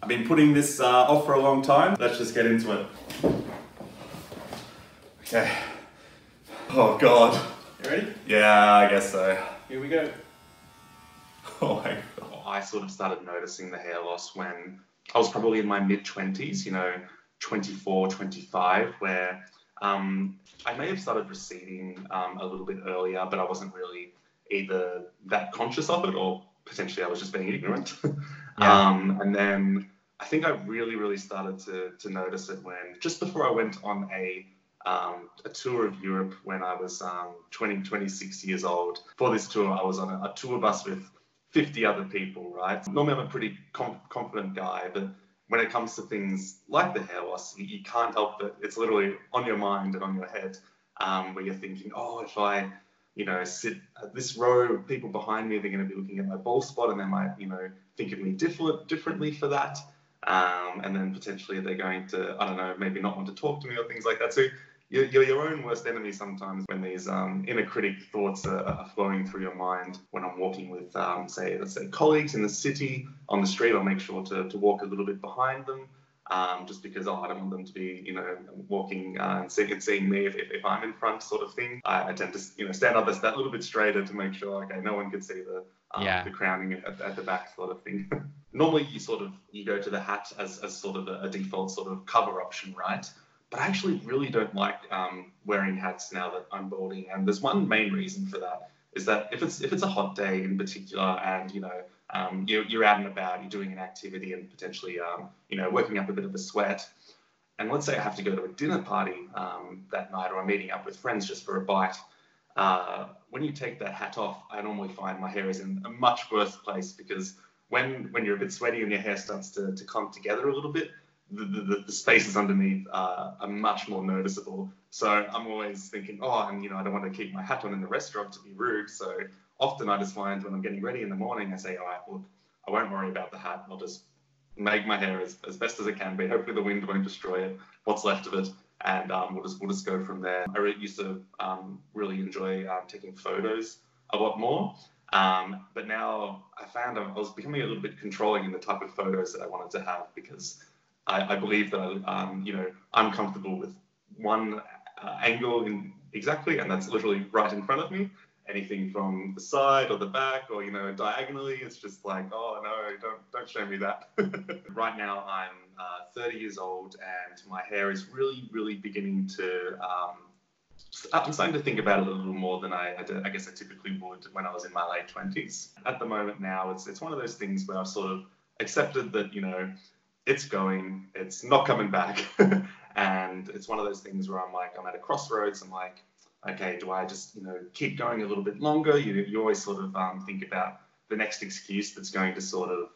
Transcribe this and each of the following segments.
I've been putting this off for a long time. Let's just get into it. Okay. Oh God. You ready? Yeah, I guess so. Here we go. Oh my God. I sort of started noticing the hair loss when I was probably in my mid-20s, 24, 25, where I may have started receding a little bit earlier, but I wasn't really either that conscious of it or potentially I was just being ignorant. And then I think I really, really started to notice it when, just before I went on a tour of Europe when I was 26 years old. For this tour, I was on a tour bus with 50 other people, right? Normally I'm a pretty confident guy, but when it comes to things like the hair loss, you can't help it. It's literally on your mind and on your head, where you're thinking, oh, if I, sit at this row of people behind me, they're going to be looking at my bald spot and they might, think of me differently for that. And then potentially they're going to, I don't know, maybe not want to talk to me or things like that. So you're your own worst enemy sometimes when these inner critic thoughts are flowing through your mind. When I'm walking with, let's say colleagues in the city, on the street, I'll make sure to walk a little bit behind them, just because I don't want them to be, walking and seeing me if I'm in front, sort of thing. I tend to, stand up that little bit straighter to make sure, okay, no one can see the crowning at the back, sort of thing. Normally, you go to the hat as sort of a default sort of cover option, right? But I actually really don't like wearing hats now that I'm balding, and there's one main reason for that is that if it's a hot day in particular, and you're out and about, you're doing an activity, and potentially working up a bit of a sweat, and let's say I have to go to a dinner party that night, or I'm meeting up with friends just for a bite. When you take that hat off, I normally find my hair is in a much worse place, because when you're a bit sweaty and your hair starts to clump together a little bit, the spaces underneath are much more noticeable. So I'm always thinking, I don't want to keep my hat on in the restaurant to be rude. So often I just find when I'm getting ready in the morning, I say, all right, look, I won't worry about the hat. I'll just make my hair as best as it can be. Hopefully the wind won't destroy it, what's left of it. And we'll just go from there. I used to really enjoy taking photos a lot more. But now I found I was becoming a little bit controlling in the type of photos that I wanted to have, because I believe that I'm comfortable with one angle exactly, and that's literally right in front of me. Anything from the side or the back or diagonally, it's just like, oh no, don't show me that. Right now I'm 30 years old, and my hair is really, really beginning to. I'm starting to think about it a little more than I guess I typically would when I was in my late 20s. At the moment now, it's one of those things where I've sort of accepted that it's not coming back. And it's one of those things where I'm at a crossroads. I'm like, okay, do I just, keep going a little bit longer? You always sort of think about the next excuse that's going to sort of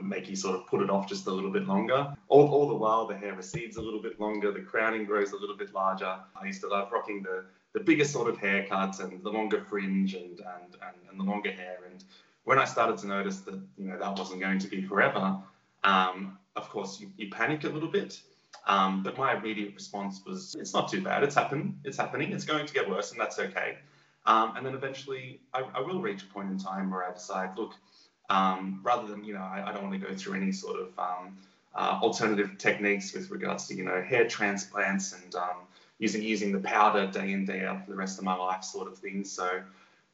make you sort of put it off just a little bit longer. All the while, the hair recedes a little bit longer, the crowning grows a little bit larger. I used to love rocking the bigger sort of haircuts and the longer fringe and the longer hair. And when I started to notice that, that wasn't going to be forever, of course, you panic a little bit, but my immediate response was, it's not too bad, it's happening, it's going to get worse, and that's okay. And then eventually, I will reach a point in time where I decide, look, rather than, I don't want to go through any sort of alternative techniques with regards to, hair transplants and using the powder day in, day out for the rest of my life sort of thing. So,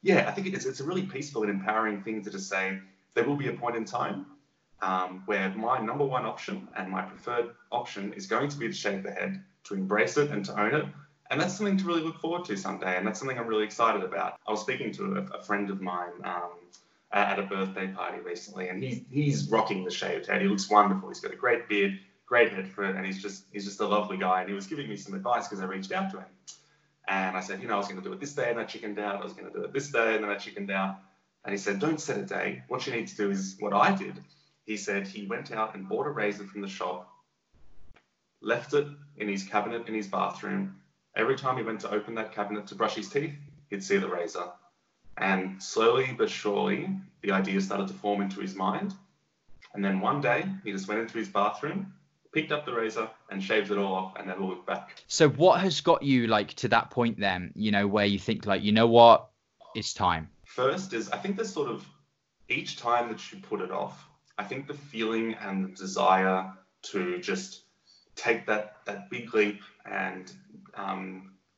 yeah, I think it's a really peaceful and empowering thing to just say, there will be a point in time where my number one option and my preferred option is going to be to shave the head, to embrace it and to own it. And that's something to really look forward to someday. And that's something I'm really excited about. I was speaking to a friend of mine at a birthday party recently, and he's rocking the shaved head. He looks wonderful. He's got a great beard, great head for it, and he's just a lovely guy. And he was giving me some advice because I reached out to him. And I said, I was going to do it this day, and I chickened out. I was going to do it this day, and then I chickened out. And he said, don't set a day. What you need to do is what I did. He said he went out and bought a razor from the shop, left it in his cabinet in his bathroom. Every time he went to open that cabinet to brush his teeth, he'd see the razor. And slowly but surely, the idea started to form into his mind. And then one day, he just went into his bathroom, picked up the razor and shaved it all off, and never looked back. So what has got you to that point then, where you think what, it's time? First is, I think there's sort of each time that you put it off, I think the feeling and the desire to just take that big leap and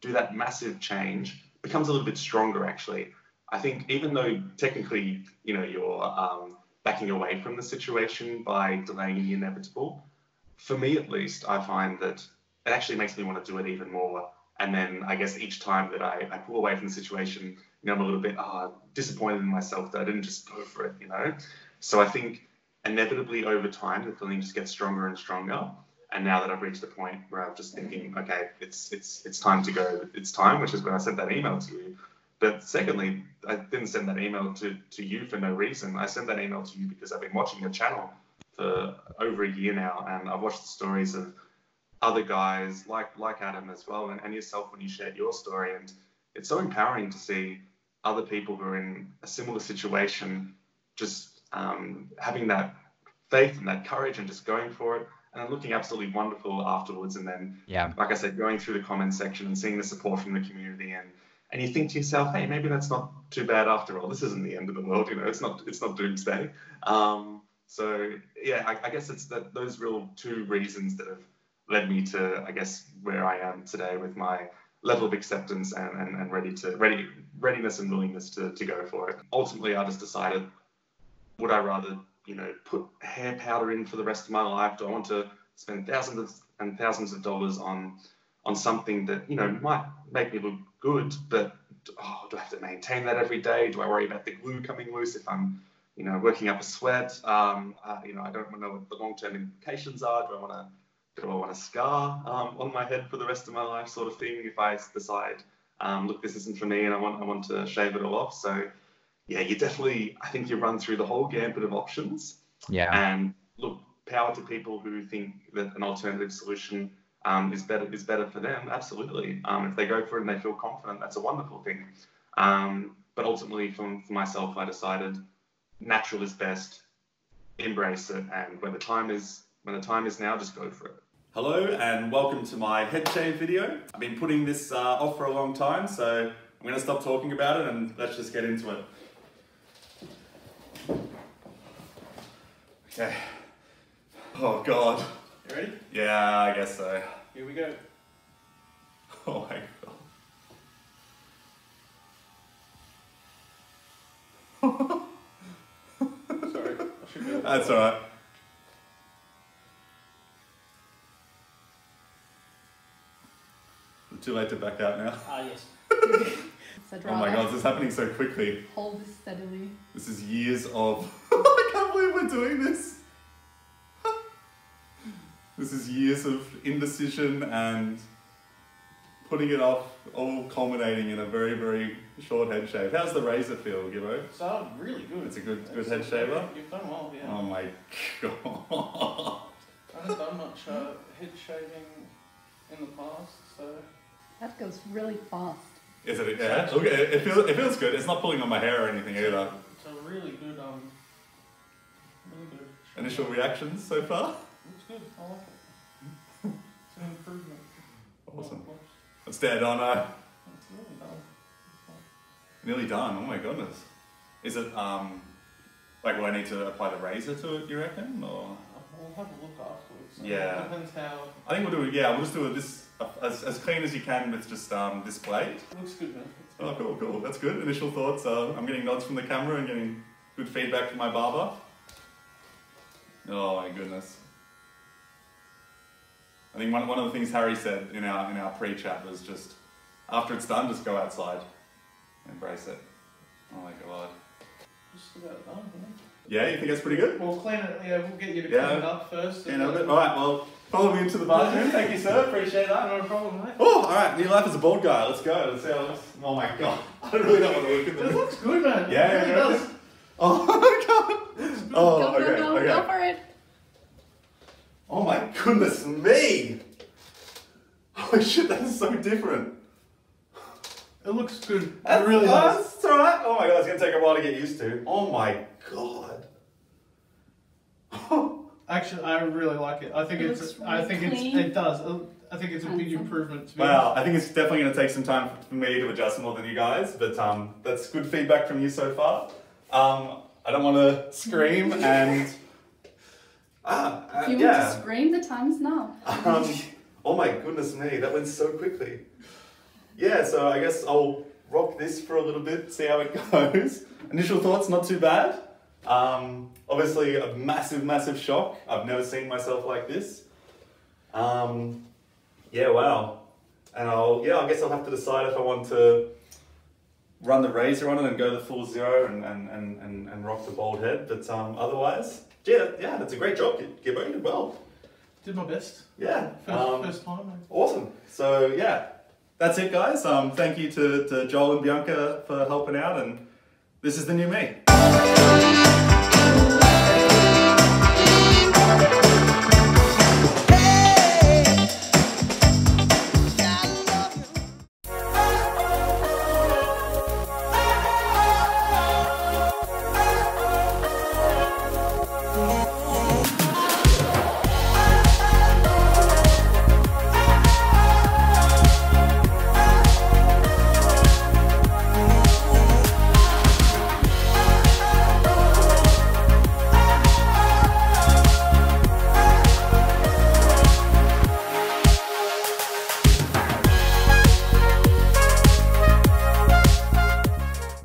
do that massive change becomes a little bit stronger, actually. I think even though technically, you're backing away from the situation by delaying the inevitable, for me at least, I find that it actually makes me want to do it even more. And then I guess each time that I pull away from the situation, I'm a little bit disappointed in myself that I didn't just go for it. So I think inevitably over time, the feeling just gets stronger and stronger. And now that I've reached the point where I'm just thinking, okay, it's time to go. It's time, which is when I sent that email to you. But secondly, I didn't send that email to you for no reason. I sent that email to you because I've been watching your channel for over a year now, and I've watched the stories of other guys like Adam as well, and yourself when you shared your story. And it's so empowering to see other people who are in a similar situation just having that faith and that courage and just going for it, and looking absolutely wonderful afterwards. And then, like I said, going through the comment section and seeing the support from the community, and you think to yourself, hey, maybe that's not too bad after all. This isn't the end of the world, it's not doomsday. So yeah, I guess it's those real two reasons that have led me to, I guess, where I am today with my level of acceptance and readiness and willingness to go for it. Ultimately, I just decided, would I rather, put hair powder in for the rest of my life? Do I want to spend thousands and thousands of dollars on something that, might make me look good, but do I have to maintain that every day? Do I worry about the glue coming loose if I'm, working up a sweat? I don't know what the long-term implications are. Do I want a scar on my head for the rest of my life, sort of thing, if I decide, look, this isn't for me and I want to shave it all off? So yeah, I think you run through the whole gambit of options. Yeah. And look, power to people who think that an alternative solution is better for them. Absolutely. If they go for it and they feel confident, that's a wonderful thing. But ultimately, for myself, I decided natural is best. Embrace it, and when the time is now, just go for it. Hello and welcome to my head shave video. I've been putting this off for a long time, so I'm going to stop talking about it and let's just get into it. Okay. Oh God. You ready? Yeah, I guess so. Here we go. Oh my God. Sorry. I should go. That's alright. Too late to back out now. Yes. Oh my God, this is happening so quickly. Hold this steadily. This is years of... I can't believe we're doing this. This is years of indecision and putting it off, all culminating in a very, very short head shave. How's the razor feel, Gibbo? It's really good. It's a good head shaver? You've done well, yeah. Oh my God. I haven't done much head shaving in the past, so... That goes really fast. Is it? Yeah. Look, it feels good. It's not pulling on my hair or anything either. It's a really good Initial reactions so far? Looks good. I like it. It's an improvement. Awesome. It's dead on. It's nearly done. Nearly done. Oh my goodness. Is it like, will I need to apply the razor to it? You reckon, or? We'll have a look afterwards. Yeah. It depends how. I think we'll do it. Yeah, we'll just do this as clean as you can with just this blade. It looks good, man. Oh, cool. That's good. Initial thoughts. I'm getting nods from the camera and getting good feedback from my barber. Oh my goodness. I think one of the things Harry said in our pre-chat was just, after it's done, just go outside. Embrace it. Oh my God. Just about done, yeah, you think that's pretty good? We'll clean it, we'll get you to clean it up first. Alright, well, follow me into the bathroom. Thank you, sir. Appreciate that. No problem, mate. Oh, alright, new life as a bald guy. Let's go. Let's see how it looks. Oh my God. I really don't want to look at this. It looks good, man. Yeah, it really does. Oh my God. Oh, okay. Go for it. Oh my goodness me. Holy shit, that is so different. It looks good. It really does. It's alright. Oh my God, it's going to take a while to get used to. Oh my God. Actually, I really like it. I think it does. I think it's a big improvement to me. Wow, I think it's definitely going to take some time for me to adjust more than you guys, but that's good feedback from you so far. I don't want to scream and If you want to scream, the time is now. Oh my goodness me, that went so quickly. Yeah, so I guess I'll rock this for a little bit, see how it goes. Initial thoughts, not too bad. Obviously a massive shock. I've never seen myself like this. Yeah, wow. And I guess I'll have to decide if I want to run the razor on it and go the full zero and rock the bald head. But otherwise, yeah, that's a great job, Gibbo. You did well. Did my best. Yeah. First time. Awesome. So yeah, that's it, guys. Thank you to Joel and Bianca for helping out, and this is the new me.